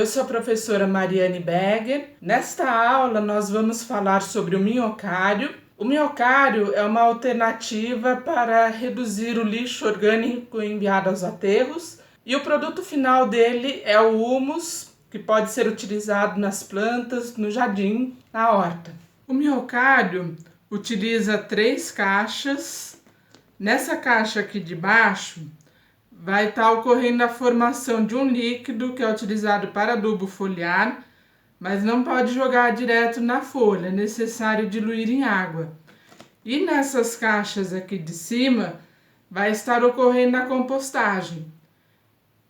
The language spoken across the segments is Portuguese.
Eu sou a professora Mariane Berger. Nesta aula nós vamos falar sobre o minhocário. O minhocário é uma alternativa para reduzir o lixo orgânico enviado aos aterros e o produto final dele é o humus, que pode ser utilizado nas plantas, no jardim, na horta. O minhocário utiliza 3 caixas. Nessa caixa aqui de baixo vai estar ocorrendo a formação de um líquido que é utilizado para adubo foliar, mas não pode jogar direto na folha, é necessário diluir em água. E nessas caixas aqui de cima vai estar ocorrendo a compostagem.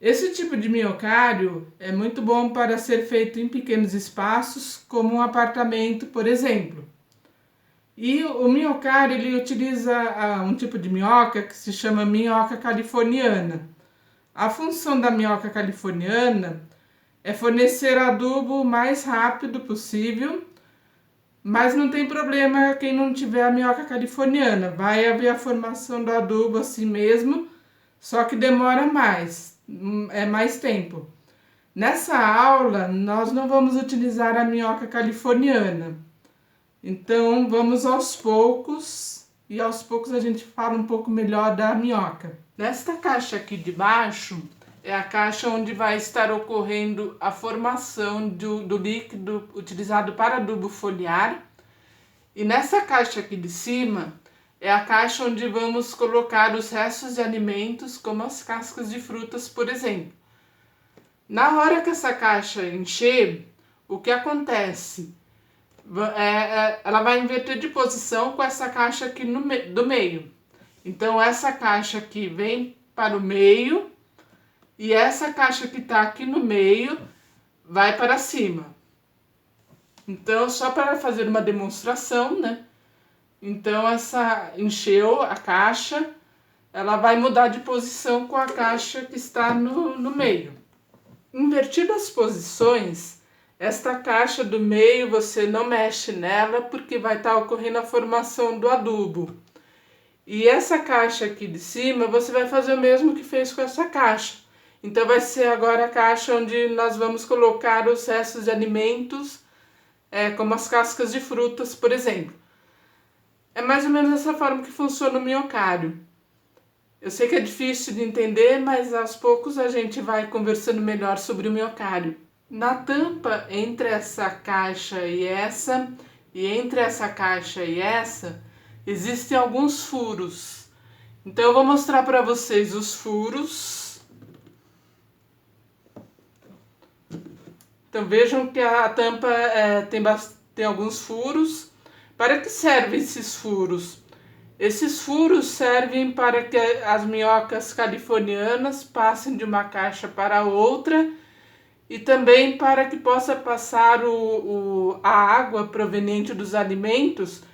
Esse tipo de minhocário é muito bom para ser feito em pequenos espaços, como um apartamento, por exemplo. E o minhocário ele utiliza um tipo de minhoca que se chama minhoca californiana. A função da minhoca californiana é fornecer adubo o mais rápido possível, mas não tem problema quem não tiver a minhoca californiana. Vai haver a formação do adubo assim mesmo, só que demora mais, é mais tempo. Nessa aula, nós não vamos utilizar a minhoca californiana. Então, vamos aos poucos, e aos poucos a gente fala um pouco melhor da minhoca. Nesta caixa aqui de baixo, é a caixa onde vai estar ocorrendo a formação do líquido utilizado para adubo foliar. E nessa caixa aqui de cima, é a caixa onde vamos colocar os restos de alimentos, como as cascas de frutas, por exemplo. Na hora que essa caixa encher, o que acontece? Ela vai inverter de posição com essa caixa aqui do meio. Então, essa caixa aqui vem para o meio e essa caixa que está aqui no meio vai para cima. Então, só para fazer uma demonstração, né? Então, encheu a caixa, ela vai mudar de posição com a caixa que está no meio. Invertido as posições, esta caixa do meio você não mexe nela porque vai estar ocorrendo a formação do adubo. E essa caixa aqui de cima você vai fazer o mesmo que fez com essa caixa. Então vai ser agora a caixa onde nós vamos colocar os restos de alimentos, como as cascas de frutas, por exemplo. É mais ou menos dessa forma que funciona o minhocário. Eu sei que é difícil de entender, mas aos poucos a gente vai conversando melhor sobre o minhocário. Na tampa, entre essa caixa e entre essa caixa e essa, existem alguns furos. Então eu vou mostrar para vocês os furos. Então vejam que a tampa tem alguns furos. Para que servem esses furos? Esses furos servem para que as minhocas californianas passem de uma caixa para outra e também para que possa passar a água proveniente dos alimentos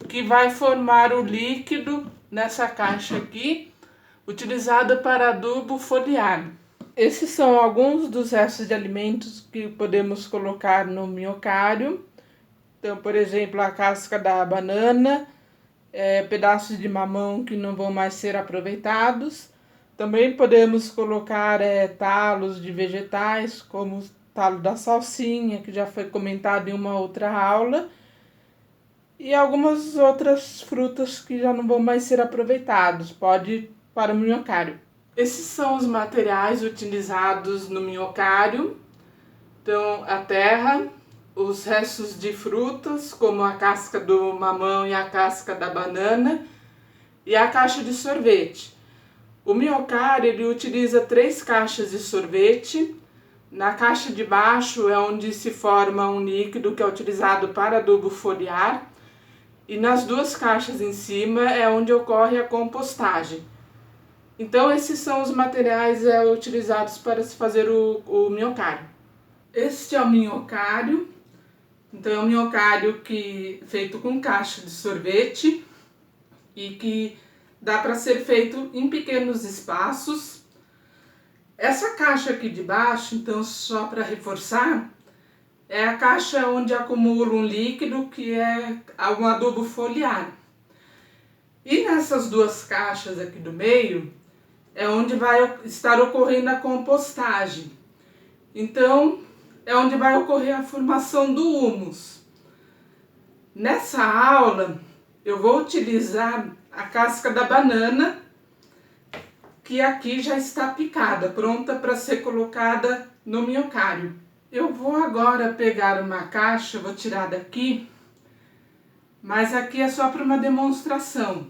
que vai formar o líquido nessa caixa aqui, utilizada para adubo foliar. Esses são alguns dos restos de alimentos que podemos colocar no minhocário. Então, por exemplo, a casca da banana, pedaços de mamão que não vão mais ser aproveitados. Também podemos colocar talos de vegetais, como o talo da salsinha, que já foi comentado em uma outra aula, e algumas outras frutas que já não vão mais ser aproveitados, pode ir para o minhocário. Esses são os materiais utilizados no minhocário. Então, a terra, os restos de frutas, como a casca do mamão e a casca da banana, e a caixa de sorvete. O minhocário ele utiliza 3 caixas de sorvete. Na caixa de baixo é onde se forma um líquido que é utilizado para adubo foliar. E nas 2 caixas em cima é onde ocorre a compostagem. Então esses são os materiais utilizados para se fazer o minhocário. Este é o minhocário. Então é um minhocário feito com caixa de sorvete e que dá para ser feito em pequenos espaços. Essa caixa aqui de baixo, então só para reforçar, é a caixa onde acumula um líquido que é um adubo foliar. E nessas 2 caixas aqui do meio é onde vai estar ocorrendo a compostagem. Então, é onde vai ocorrer a formação do humus. Nessa aula, eu vou utilizar a casca da banana, que aqui já está picada, pronta para ser colocada no minhocário. Eu vou agora pegar uma caixa, vou tirar daqui, mas aqui é só para uma demonstração.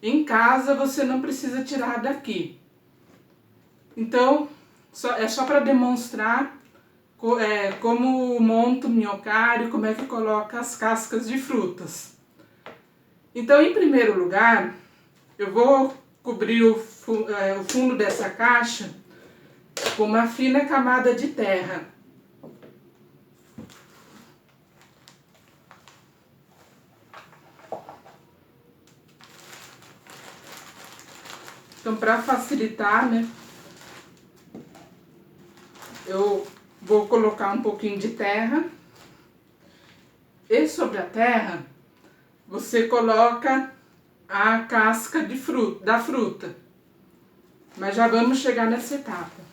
Em casa você não precisa tirar daqui. Então, é só para demonstrar como monta o minhocário, como é que coloca as cascas de frutas. Então, em primeiro lugar, eu vou cobrir o fundo dessa caixa com uma fina camada de terra. Então, para facilitar, né, eu vou colocar um pouquinho de terra. E sobre a terra, você coloca a casca da fruta. Mas já vamos chegar nessa etapa.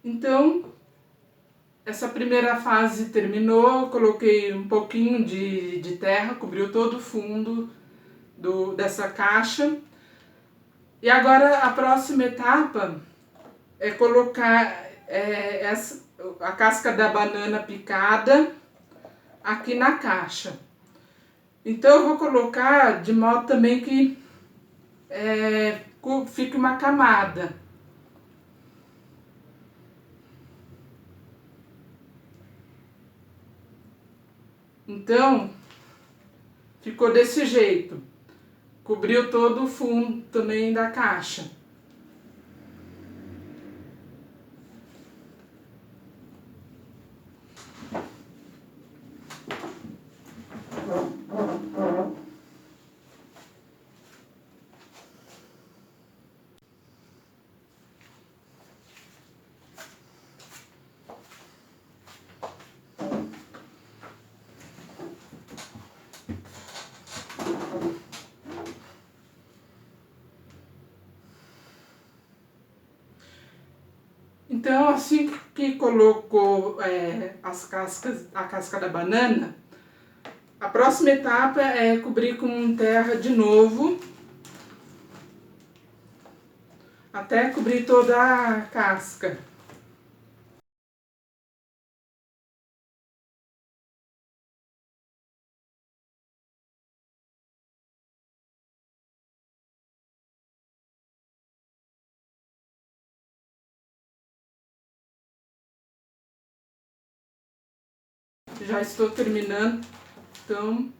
Então, essa primeira fase terminou, eu coloquei um pouquinho de terra, cobriu todo o fundo dessa caixa. E agora a próxima etapa é colocar a casca da banana picada aqui na caixa. Então eu vou colocar de modo também que fique uma camada. Então, ficou desse jeito. Cobriu todo o fundo também da caixa. Então, assim que colocou a casca da banana, a próxima etapa é cobrir com terra de novo, até cobrir toda a casca. Já estou terminando, então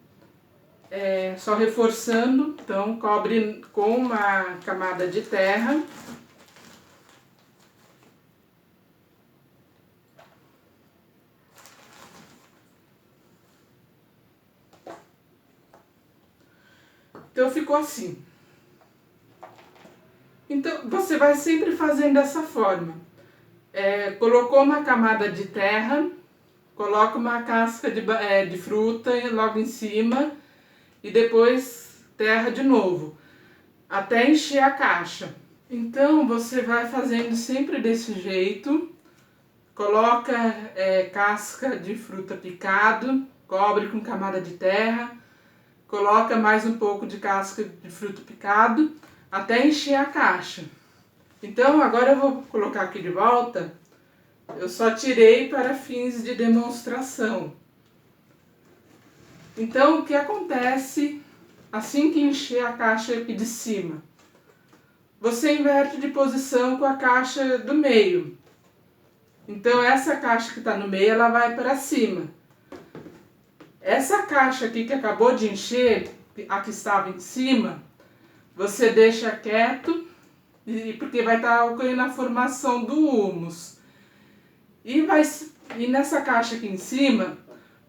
só reforçando, então cobre com uma camada de terra. Então ficou assim. Então você vai sempre fazendo dessa forma. Colocou uma camada de terra, coloca uma casca de fruta logo em cima e depois terra de novo, até encher a caixa. Então você vai fazendo sempre desse jeito, coloca casca de fruta picado, cobre com camada de terra, coloca mais um pouco de casca de fruta picado, até encher a caixa. Então agora eu vou colocar aqui de volta. Eu só tirei para fins de demonstração. Então, o que acontece assim que encher a caixa aqui de cima? Você inverte de posição com a caixa do meio. Então, essa caixa que está no meio, ela vai para cima. Essa caixa aqui que acabou de encher, a que estava em cima, você deixa quieto, porque vai estar ocorrendo a formação do humus. E nessa caixa aqui em cima,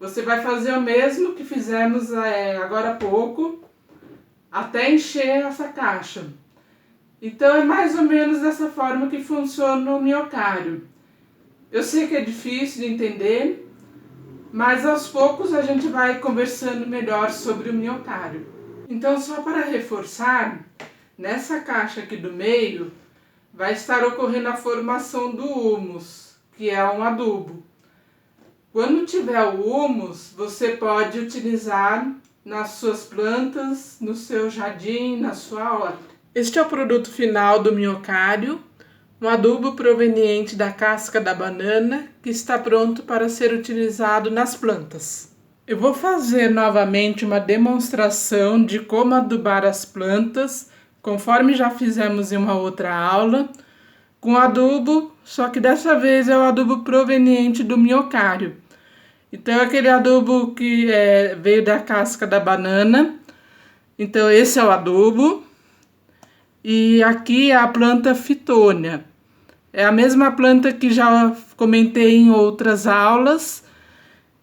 você vai fazer o mesmo que fizemos agora há pouco, até encher essa caixa. Então é mais ou menos dessa forma que funciona o miocárdio. Eu sei que é difícil de entender, mas aos poucos a gente vai conversando melhor sobre o miocárdio. Então, só para reforçar, nessa caixa aqui do meio vai estar ocorrendo a formação do humus, que é um adubo. Quando tiver o humus, você pode utilizar nas suas plantas, no seu jardim, na sua horta. Este é o produto final do miocárdio, um adubo proveniente da casca da banana que está pronto para ser utilizado nas plantas. Eu vou fazer novamente uma demonstração de como adubar as plantas, conforme já fizemos em uma outra aula, com adubo, só que dessa vez é o adubo proveniente do miocárdio. Então é aquele adubo que veio da casca da banana. Então esse é o adubo. E aqui é a planta Phytonia. É a mesma planta que já comentei em outras aulas.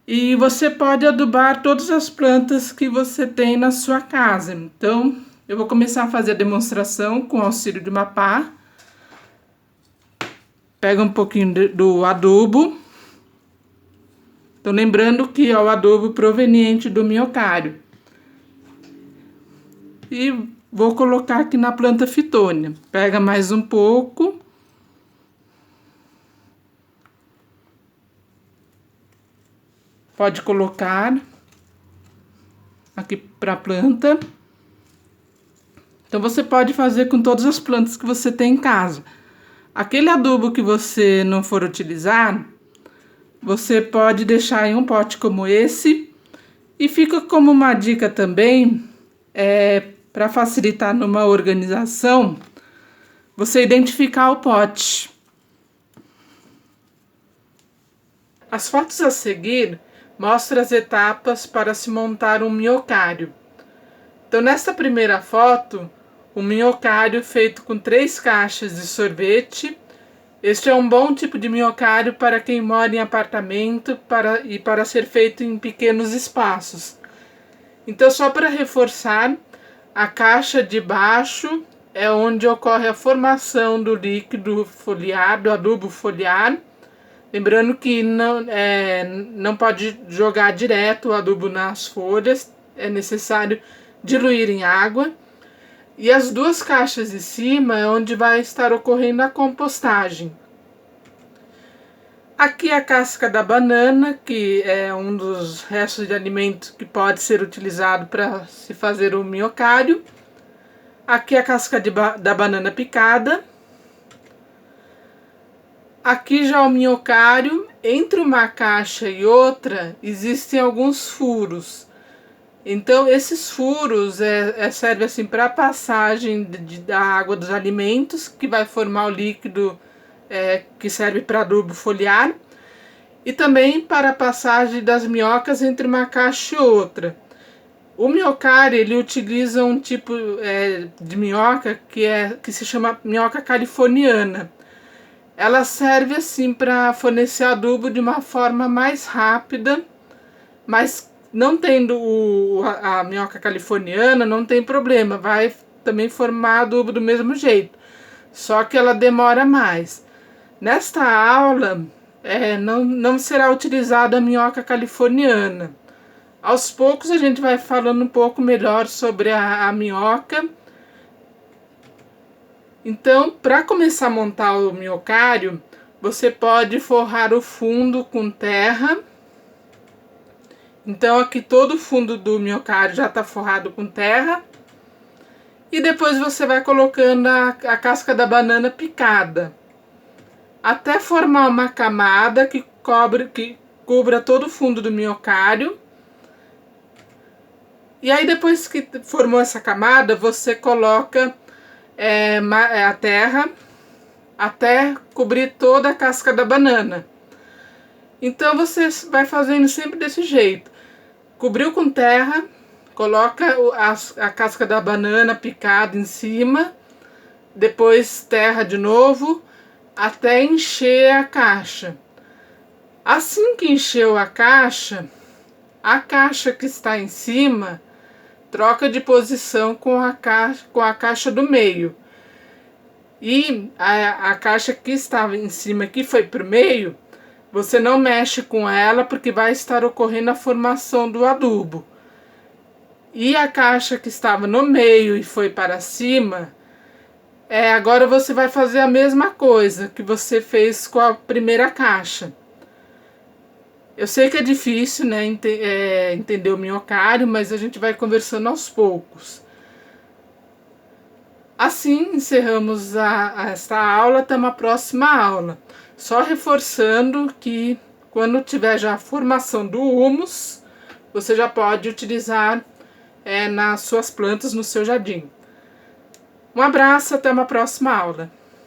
E você pode adubar todas as plantas que você tem na sua casa. Então, eu vou começar a fazer a demonstração com o auxílio de uma pá. Pega um pouquinho do adubo. Então, lembrando que é o adubo proveniente do miocárdio. E vou colocar aqui na planta Phytonia. Pega mais um pouco. Pode colocar aqui para a planta. Então, você pode fazer com todas as plantas que você tem em casa. Aquele adubo que você não for utilizar, você pode deixar em um pote como esse. E fica como uma dica também, para facilitar numa organização, você identificar o pote. As fotos a seguir mostram as etapas para se montar um miocárdio. Então, nesta primeira foto, um miocárdio feito com 3 caixas de sorvete. Este é um bom tipo de miocárdio para quem mora em apartamento e para ser feito em pequenos espaços. Então, só para reforçar, a caixa de baixo é onde ocorre a formação do líquido foliar, do adubo foliar. Lembrando que não pode jogar direto o adubo nas folhas, é necessário diluir em água. E as 2 caixas de cima é onde vai estar ocorrendo a compostagem. Aqui a casca da banana, que é um dos restos de alimento que pode ser utilizado para se fazer o miocárdio. Aqui a casca da banana picada. Aqui já o miocárdio, entre uma caixa e outra, existem alguns furos. Então, esses furos servem assim, para a passagem da água dos alimentos, que vai formar o líquido que serve para adubo foliar, e também para a passagem das minhocas entre uma caixa e outra. O miocárdio, ele utiliza um tipo de minhoca que se chama minhoca californiana. Ela serve assim para fornecer adubo de uma forma mais rápida, mas não tendo a minhoca californiana, não tem problema, vai também formar adubo do mesmo jeito, só que ela demora mais. Nesta aula, não será utilizada a minhoca californiana. Aos poucos a gente vai falando um pouco melhor sobre a minhoca. Então, para começar a montar o miocárdio, você pode forrar o fundo com terra. Então, aqui todo o fundo do miocárdio já está forrado com terra. E depois você vai colocando a casca da banana picada, até formar uma camada que cubra todo o fundo do miocárdio. E aí, depois que formou essa camada, você coloca a terra até cobrir toda a casca da banana. Então, você vai fazendo sempre desse jeito. Cobriu com terra, coloca a casca da banana picada em cima, depois terra de novo, até encher a caixa. Assim que encheu a caixa que está em cima troca de posição com a caixa do meio. E a caixa que estava em cima, que foi para o meio, você não mexe com ela porque vai estar ocorrendo a formação do adubo. E a caixa que estava no meio e foi para cima, agora você vai fazer a mesma coisa que você fez com a primeira caixa. Eu sei que é difícil, né, entender o minhocário, mas a gente vai conversando aos poucos. Assim encerramos esta aula, até uma próxima aula. Só reforçando que quando tiver já a formação do humus, você já pode utilizar nas suas plantas no seu jardim. Um abraço, até uma próxima aula.